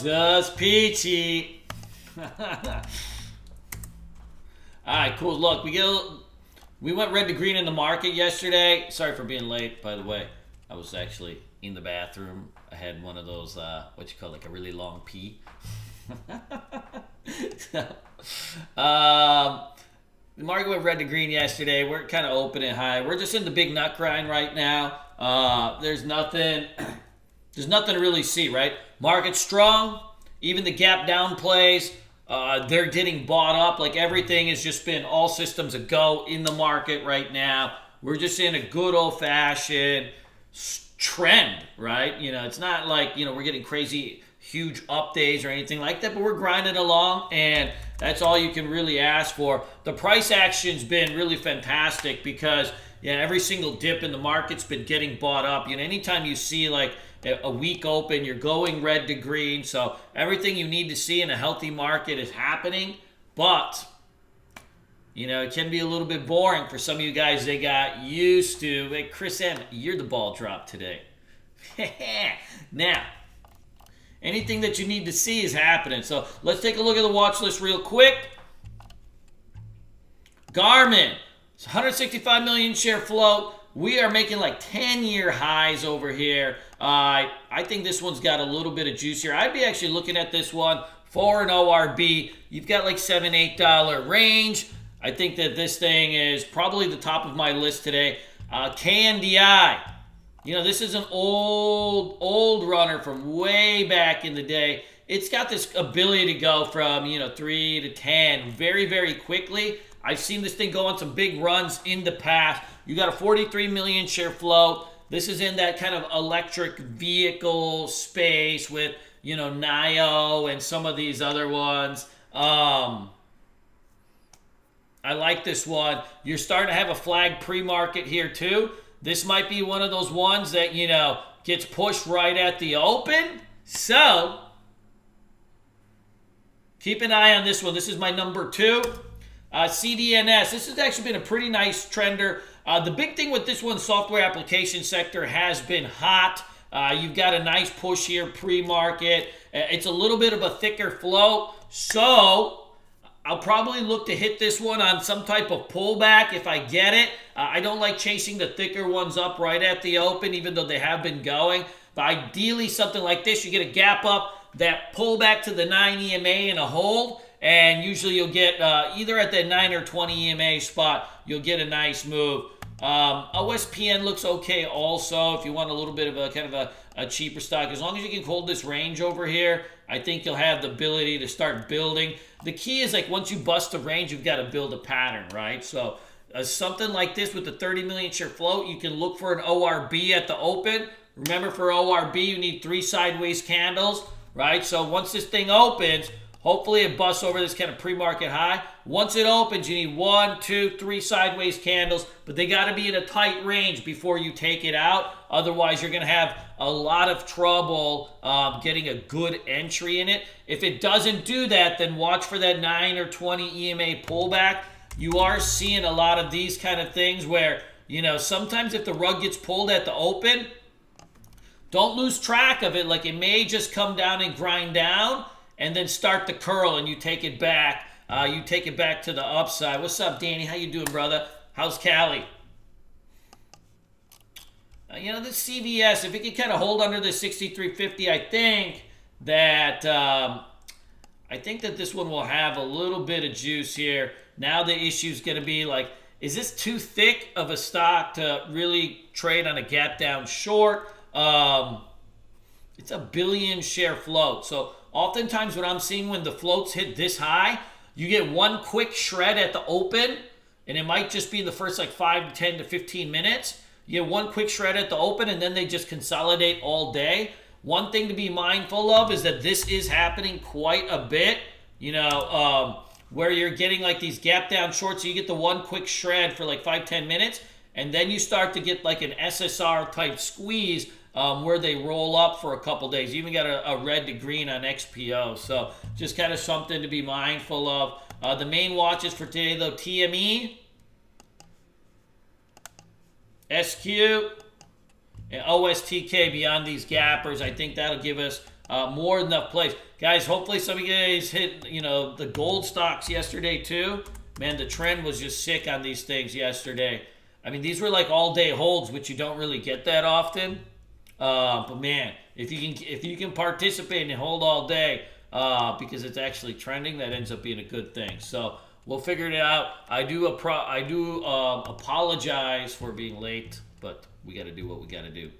just peachy. All right, cool. Look, we went red to green in the market yesterday. Sorry for being late, by the way. I was actually in the bathroom. I had one of those, what you call, like a really long pee. The market went red to green yesterday. We're kind of open and high. We're just in the big nut grind right now. There's nothing to really see, right? Market's strong. Even the gap down plays, they're getting bought up. Like everything has just been all systems a go in the market right now. We're just in a good old-fashioned trend, right? You know, it's not like, you know, we're getting crazy huge up days or anything like that, but we're grinding along, and that's all you can really ask for. The price action's been really fantastic because, yeah, every single dip in the market's been getting bought up. You know, anytime you see like a week open, you're going red to green. So everything you need to see in a healthy market is happening, but you know, it can be a little bit boring for some of you guys. They got used to. Hey, Chris M, you're the ball drop today. Now, anything that you need to see is happening. So let's take a look at the watch list real quick. Garmin, it's 165 million share float. We are making like 10-year highs over here. I think this one's got a little bit of juice here. I'd be actually looking at this one for an ORB. You've got like $7, $8 range. I think that this thing is probably the top of my list today. KNDI. You know, this is an old runner from way back in the day. It's got this ability to go from, you know, 3 to 10 very, very quickly. I've seen this thing go on some big runs in the past. You got a 43 million share float. This is in that kind of electric vehicle space with, you know, NIO and some of these other ones. I like this one. You're starting to have a flag pre-market here too. This might be one of those ones that, you know, gets pushed right at the open. So, keep an eye on this one. This is my number 2. CDNS. This has actually been a pretty nice trender. The big thing with this one, software application sector has been hot. You've got a nice push here pre-market. It's a little bit of a thicker float. So, I'll probably look to hit this one on some type of pullback if I get it. I don't like chasing the thicker ones up right at the open, even though they have been going. But ideally, something like this, you get a gap up, that pullback to the 9 EMA and a hold, and usually you'll get either at that 9 or 20 EMA spot, you'll get a nice move. OSPN looks okay also if you want a little bit of a kind of a cheaper stock. As long as you can hold this range over here, I think you'll have the ability to start building. The key is, like, once you bust the range, you've got to build a pattern, right? So something like this with the 30 million share float, you can look for an ORB at the open. Remember, for ORB, you need 3 sideways candles, right? So once this thing opens, hopefully it busts over this kind of pre-market high. Once it opens, you need 1, 2, 3 sideways candles, but they got to be in a tight range before you take it out. Otherwise, you're going to have a lot of trouble getting a good entry in it. If it doesn't do that, then watch for that 9 or 20 EMA pullback. You are seeing a lot of these kind of things where, you know, sometimes if the rug gets pulled at the open, don't lose track of it. Like, it may just come down and grind down and then start the curl, and you take it back. You take it back to the upside. What's up, Danny? How you doing, brother? How's Cali? You know, this CVS, if it can kind of hold under the 63.50, I think that this one will have a little bit of juice here. Now the issue is going to be, like, is this too thick of a stock to really trade on a gap down short? It's a billion share float. So oftentimes what I'm seeing when the floats hit this high, you get one quick shred at the open, and it might just be in the first like 5 to 10 to 15 minutes. You get one quick shred at the open, and then they just consolidate all day. One thing to be mindful of is that this is happening quite a bit, you know, where you're getting like these gap down shorts. So you get the one quick shred for like 5-10 minutes, and then you start to get like an SSR type squeeze where they roll up for a couple days. You even got a red to green on XPO. So just kind of something to be mindful of. The main watches for today, though, TME, SQ, and OSTK beyond these gappers. I think that'll give us more than enough plays. Guys, hopefully some of you guys hit, you know, the gold stocks yesterday too. Man, the trend was just sick on these things yesterday. I mean, these were like all-day holds, which you don't really get that often. But man, if you can participate and hold all day because it's actually trending, that ends up being a good thing. So we'll figure it out. I do apologize for being late, but we got to do what we got to do.